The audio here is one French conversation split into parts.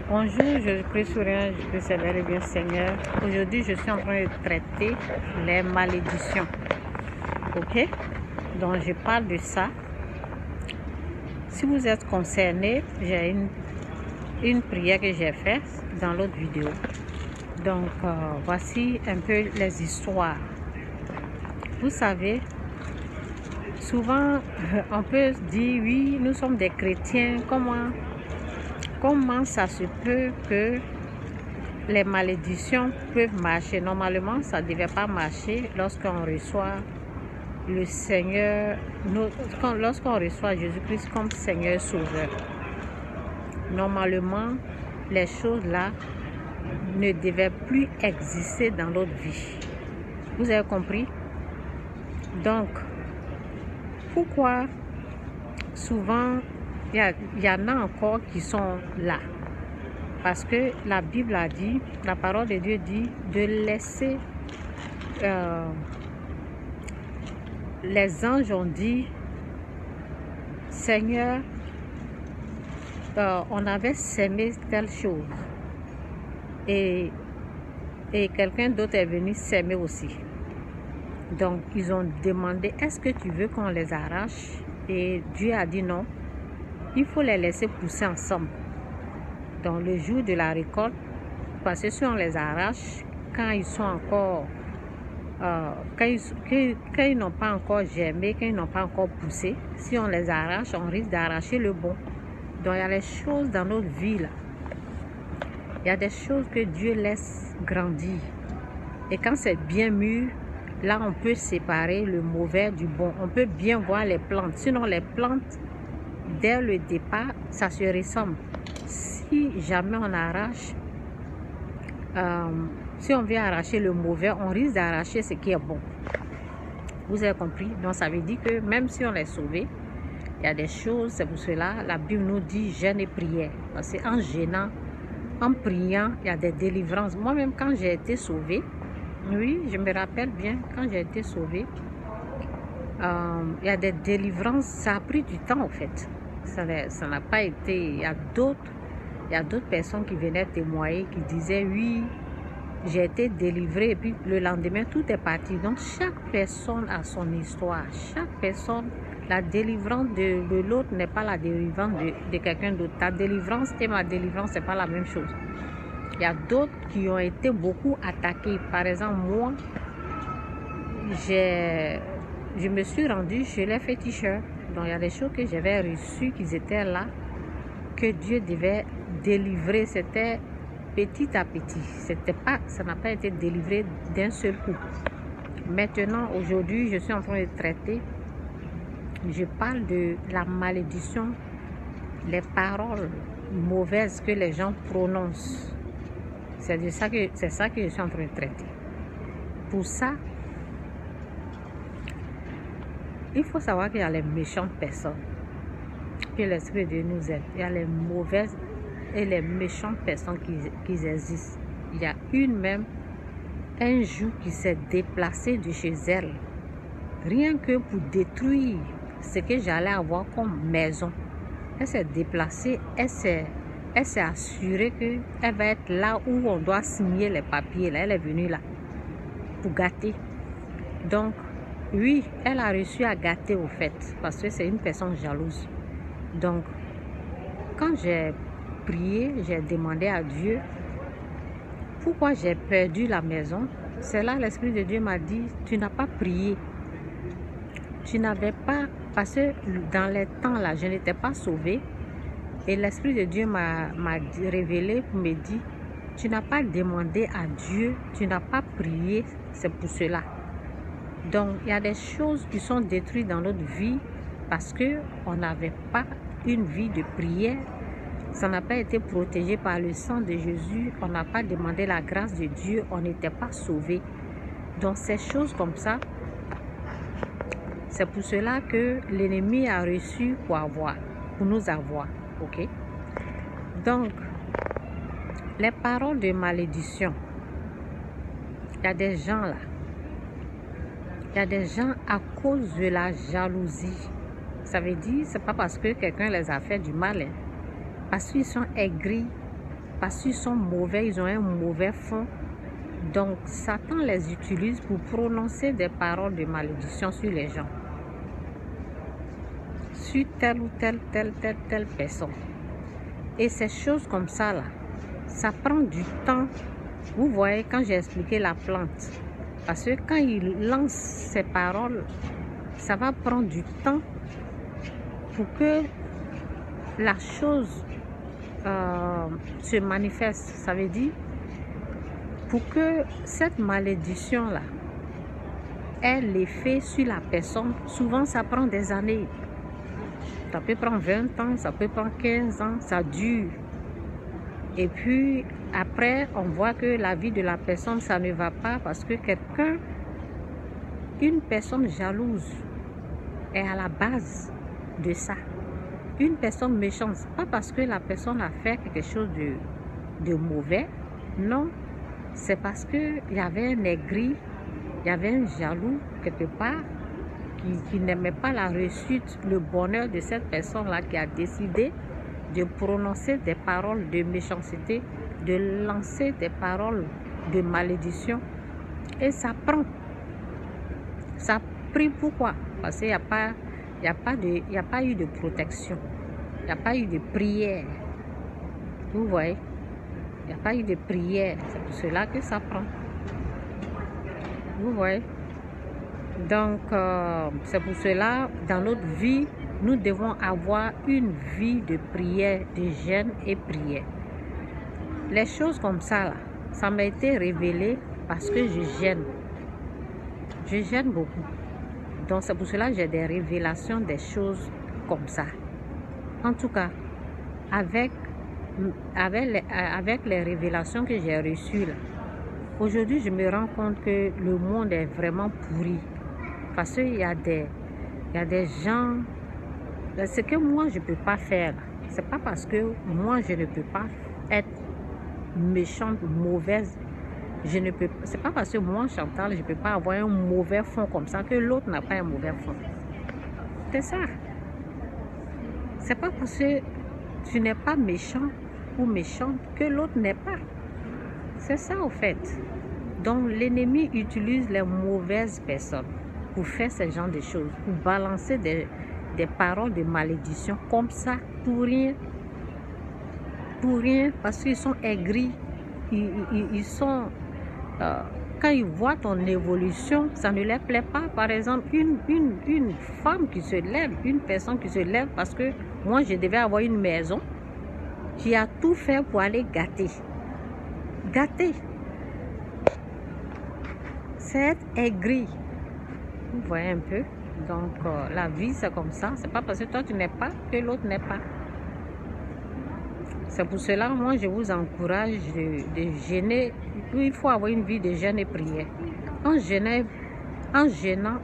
Bonjour, je prie sur rien, je prie c'est bel et bien Seigneur. Aujourd'hui, je suis en train de traiter les malédictions. Ok? Donc, je parle de ça. Si vous êtes concerné, j'ai une prière que j'ai faite dans l'autre vidéo. Donc, voici un peu les histoires. Vous savez, souvent, on peut dire, oui, nous sommes des chrétiens, comment ça se peut que les malédictions peuvent marcher? Normalement, ça ne devait pas marcher lorsqu'on reçoit le Seigneur, lorsqu'on reçoit Jésus-Christ comme Seigneur Sauveur. Normalement, les choses là ne devaient plus exister dans notre vie. Vous avez compris? Donc, pourquoi souvent il y en a encore qui sont là? Parce que la Bible a dit, la parole de Dieu dit de laisser, les anges ont dit, Seigneur, on avait sémé telle chose et quelqu'un d'autre est venu s'aimer aussi. Donc, ils ont demandé, est-ce que tu veux qu'on les arrache? Et Dieu a dit non, il faut les laisser pousser ensemble. Donc, le jour de la récolte, parce que si on les arrache, quand ils sont encore, quand ils n'ont pas encore germé, quand ils n'ont pas encore poussé, si on les arrache, on risque d'arracher le bon. Donc, il y a les choses dans notre vie là. Il y a des choses que Dieu laisse grandir. Et quand c'est bien mûr, là, on peut séparer le mauvais du bon. On peut bien voir les plantes. Sinon, les plantes, dès le départ, ça se ressemble. Si jamais on arrache, si on vient arracher le mauvais, on risque d'arracher ce qui est bon. Vous avez compris? Donc, ça veut dire que même si on est sauvé, il y a des choses, c'est pour cela, la Bible nous dit jeûne et prière. Parce qu'en jeûnant, en priant, il y a des délivrances. Moi-même, quand j'ai été sauvée, oui, je me rappelle bien, quand j'ai été sauvée, il y a des délivrances, ça a pris du temps en fait. Ça n'a pas été, il y a d'autres personnes qui venaient témoigner, qui disaient oui, j'ai été délivrée et puis le lendemain tout est parti. Donc chaque personne a son histoire, chaque personne, la délivrance de l'autre n'est pas la délivrance de quelqu'un d'autre. Ta délivrance et ma délivrance, c'est pas la même chose. Il y a d'autres qui ont été beaucoup attaqués. Par exemple, moi, je me suis rendue chez les féticheurs. Donc, il y a des choses que j'avais reçues, qu'ils étaient là, que Dieu devait délivrer. C'était petit à petit. Ça n'a pas été délivré d'un seul coup. Maintenant, aujourd'hui, je suis en train de traiter. Je parle de la malédiction, les paroles mauvaises que les gens prononcent. C'est ça que je suis en train de traiter. Pour ça, il faut savoir qu'il y a les méchantes personnes. Que l'Esprit de Dieu nous aide. Il y a les mauvaises et les méchantes personnes qui existent. Il y a une même, un jour, qui s'est déplacée de chez elle. Rien que pour détruire ce que j'allais avoir comme maison. Elle s'est déplacée, elle s'est assurée qu'elle va être là où on doit signer les papiers. Là, elle est venue là pour gâter. Donc, oui, elle a reçu à gâter au fait, parce que c'est une personne jalouse. Donc, quand j'ai prié, j'ai demandé à Dieu pourquoi j'ai perdu la maison. C'est là l'Esprit de Dieu m'a dit, tu n'as pas prié. Tu n'avais pas, parce que dans les temps là, je n'étais pas sauvée. Et l'Esprit de Dieu m'a révélé pour me dire, tu n'as pas demandé à Dieu, tu n'as pas prié, c'est pour cela. Donc, il y a des choses qui sont détruites dans notre vie parce qu'on n'avait pas une vie de prière. Ça n'a pas été protégé par le sang de Jésus. On n'a pas demandé la grâce de Dieu. On n'était pas sauvés. Donc, ces choses comme ça, c'est pour cela que l'ennemi a reçu pour nous avoir. Ok? Donc, les paroles de malédiction, il y a des gens là. Il y a des gens à cause de la jalousie. Ça veut dire, c'est pas parce que quelqu'un les a fait du mal, hein, parce qu'ils sont aigris parce qu'ils sont mauvais, ils ont un mauvais fond. Donc, Satan les utilise pour prononcer des paroles de malédiction sur les gens. Sur telle ou telle personne. Et ces choses comme ça, là, ça prend du temps. Vous voyez, quand j'ai expliqué la plante, parce que quand il lance ces paroles, ça va prendre du temps pour que la chose se manifeste. Ça veut dire, pour que cette malédiction-là ait l'effet sur la personne, souvent ça prend des années. Ça peut prendre 20 ans, ça peut prendre 15 ans, ça dure. Et puis, après, on voit que la vie de la personne, ça ne va pas parce que une personne jalouse est à la base de ça. Une personne méchante, pas parce que la personne a fait quelque chose de mauvais, non. C'est parce qu'il y avait un aigri, il y avait un jaloux quelque part qui n'aimait pas la réussite, le bonheur de cette personne-là qui a décidé de prononcer des paroles de méchanceté, de lancer des paroles de malédiction. Et ça prend. Ça prie pourquoi? Parce qu'il n'y a pas eu de protection. Il n'y a pas eu de prière. Vous voyez? Il n'y a pas eu de prière. C'est pour cela que ça prend. Vous voyez? Donc, c'est pour cela, dans notre vie, nous devons avoir une vie de prière, de jeûne et prière. Les choses comme ça, là, ça m'a été révélé parce que je jeûne. Je jeûne beaucoup. Donc, c'est pour cela que j'ai des révélations des choses comme ça. En tout cas, avec les révélations que j'ai reçues, là, aujourd'hui, je me rends compte que le monde est vraiment pourri. Parce qu'il y a des gens, ce que moi je ne peux pas faire, c'est pas parce que moi je ne peux pas être méchante, mauvaise, c'est pas parce que moi Chantal, je ne peux pas avoir un mauvais fond comme ça que l'autre n'a pas un mauvais fond. C'est ça. C'est pas parce que tu n'es pas méchant ou méchante que l'autre n'est pas. C'est ça au fait. Donc l'ennemi utilise les mauvaises personnes pour faire ce genre de choses, pour balancer des paroles de malédiction comme ça, pour rien, parce qu'ils sont aigris, ils sont, quand ils voient ton évolution, ça ne leur plaît pas. Par exemple, une femme qui se lève, une personne qui se lève, parce que moi je devais avoir une maison, qui a tout fait pour aller gâter, c'est être aigri. Vous voyez un peu. Donc, la vie, c'est comme ça. C'est pas parce que toi, tu n'es pas que l'autre n'est pas. C'est pour cela, moi, je vous encourage de jeûner. Il faut avoir une vie de jeûne et prière. En jeûnant,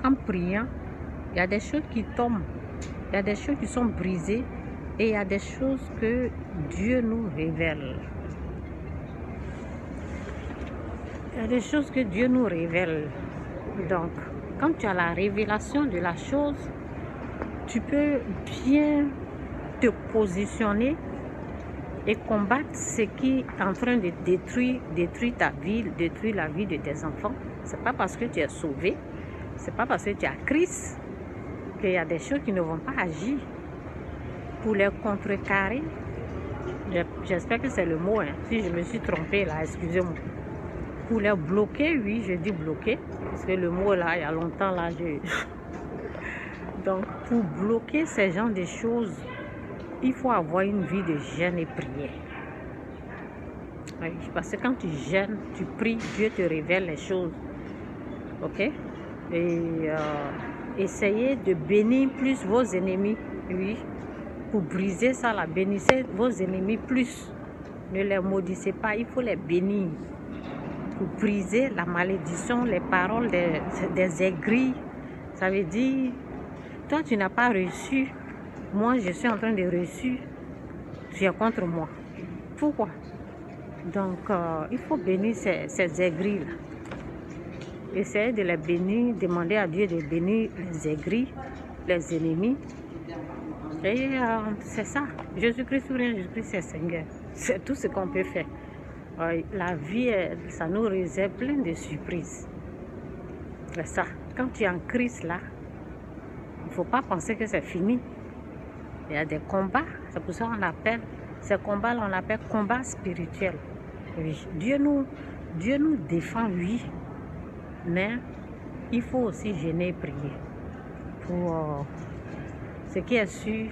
en priant, il y a des choses qui tombent. Il y a des choses qui sont brisées. Et il y a des choses que Dieu nous révèle. Il y a des choses que Dieu nous révèle. Donc, quand tu as la révélation de la chose, tu peux bien te positionner et combattre ce qui est en train de détruire ta vie, détruire la vie de tes enfants. Ce n'est pas parce que tu es sauvé, ce n'est pas parce que tu as Christ qu'il y a des choses qui ne vont pas agir pour les contrecarrer. J'espère que c'est le mot, hein. Si je me suis trompée là, excusez-moi. Pour les bloquer, oui, je dis bloquer, parce que le mot là, il y a longtemps là, Donc, pour bloquer ces genres de choses, il faut avoir une vie de jeûne et prière. Oui, parce que quand tu jeûnes, tu pries, Dieu te révèle les choses. Ok? Et essayez de bénir plus vos ennemis, oui. Pour briser ça, là, bénissez vos ennemis plus. Ne les maudissez pas, il faut les bénir. Pour briser la malédiction, les paroles des aigris. Ça veut dire, toi tu n'as pas reçu, moi je suis en train de reçu, tu es contre moi. Pourquoi? Donc il faut bénir ces aigris-là. Essayez de les bénir, demander à Dieu de bénir les aigris, les ennemis. Et c'est ça. Jésus-Christ ou rien, Jésus-Christ c'est Seigneur. C'est tout ce qu'on peut faire. La vie, ça nous réserve plein de surprises. C'est ça. Quand tu es en crise là, il ne faut pas penser que c'est fini. Il y a des combats. C'est pour ça qu'on appelle ces combats-là, on appelle combats spirituels. Oui. Dieu nous défend, oui. Mais il faut aussi jeûner et prier. Pour ce qui est sûr,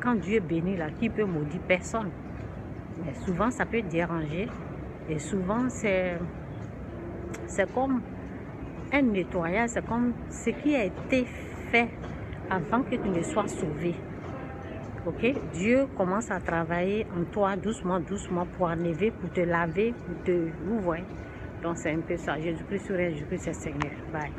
quand Dieu bénit là, qui peut maudire personne. Mais souvent, ça peut déranger. Et souvent, c'est comme un nettoyage, c'est comme ce qui a été fait avant que tu ne sois sauvé. Ok? Dieu commence à travailler en toi doucement, doucement pour enlever, pour te laver, pour te... Vous voyez? Donc c'est un peu ça. Jésus-Christ sur Jésus-Christ, c'est Seigneur. Bye.